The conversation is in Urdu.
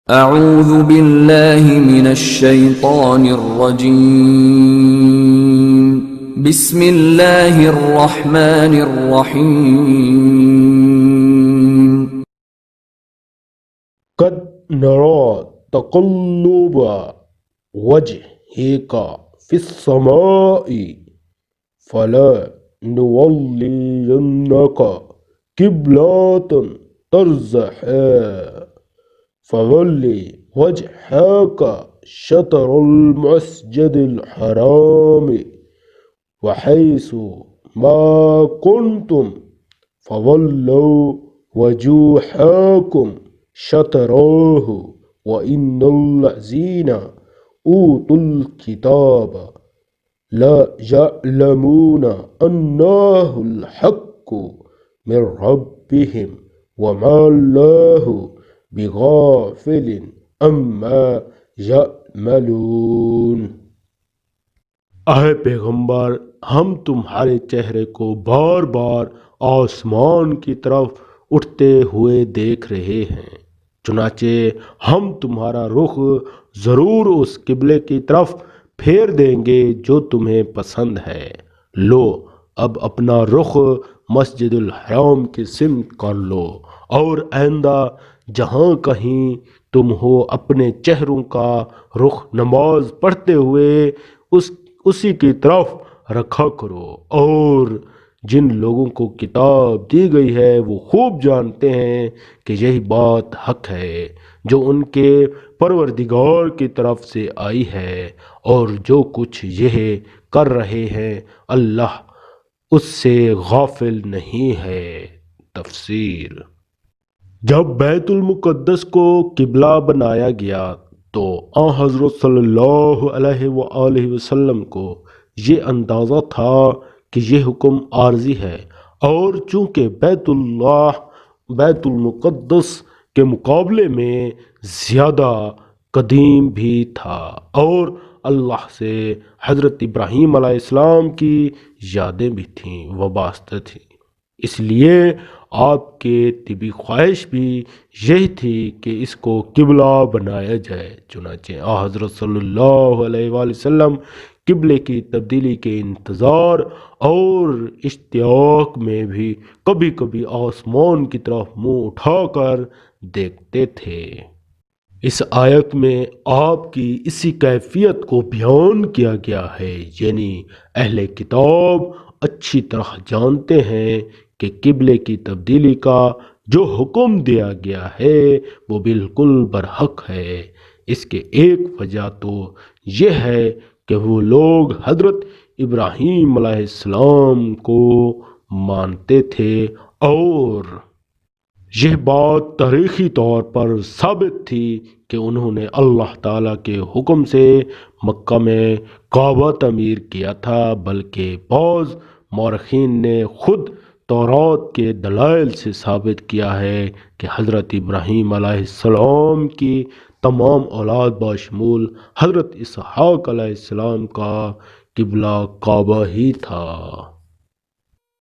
اعوذ باللہ من الشیطان الرجیم بسم اللہ الرحمن الرحیم قد نرى تقلب وجهك في السماء فلنولينك قبلة ترضاها فول وجهك شطر المسجد الحرام وحيث ما كنتم فولوا وجوهكم شطره وإن الذين أوتوا الكتاب لا يعلمون أنه الحق من ربهم وما الله بغافل عما يعملون۔ اے پیغمبر، ہم تمہارے چہرے کو بار بار آسمان کی طرف اٹھتے ہوئے دیکھ رہے ہیں، چنانچہ ہم تمہارا رخ ضرور اس قبلے کی طرف پھیر دیں گے جو تمہیں پسند ہے۔ لو اب اپنا رخ مسجد الحرام کی سمت کر لو، اور آئندہ جہاں کہیں تم ہو اپنے چہروں کا رخ نماز پڑھتے ہوئے اسی کی طرف رکھا کرو، اور جن لوگوں کو کتاب دی گئی ہے وہ خوب جانتے ہیں کہ یہی بات حق ہے جو ان کے پروردگار کی طرف سے آئی ہے، اور جو کچھ یہ کر رہے ہیں اللہ اس سے غافل نہیں ہے۔ تفسیر۔ جب بیت المقدس کو قبلہ بنایا گیا تو آن حضرت صلی اللہ علیہ وآلہ وسلم کو یہ اندازہ تھا کہ یہ حکم عارضی ہے، اور چونکہ بیت المقدس کے مقابلے میں زیادہ قدیم بھی تھا، اور اللہ سے حضرت ابراہیم علیہ السلام کی یادیں بھی تھیں وابستہ تھیں، اس لیے آپ کے طبی خواہش بھی یہی تھی کہ اس کو قبلہ بنایا جائے۔ چنانچہ حضرت صلی اللہ علیہ وآلہ وسلم قبلے کی تبدیلی کے انتظار اور اشتیاق میں بھی کبھی کبھی آسمان کی طرف منہ اٹھا کر دیکھتے تھے۔ اس آیت میں آپ کی اسی کیفیت کو بیان کیا گیا ہے، یعنی اہل کتاب اچھی طرح جانتے ہیں کہ قبلے کی تبدیلی کا جو حکم دیا گیا ہے وہ بالکل برحق ہے۔ اس کے ایک وجہ تو یہ ہے کہ وہ لوگ حضرت ابراہیم علیہ السلام کو مانتے تھے، اور یہ بات تاریخی طور پر ثابت تھی کہ انہوں نے اللہ تعالیٰ کے حکم سے مکہ میں کعبہ تعمیر کیا تھا، بلکہ بعض مورخین نے خود تورات کے دلائل سے ثابت کیا ہے کہ حضرت ابراہیم علیہ السلام کی تمام اولاد بشمول حضرت اسحاق علیہ السلام کا قبلہ کعبہ ہی تھا۔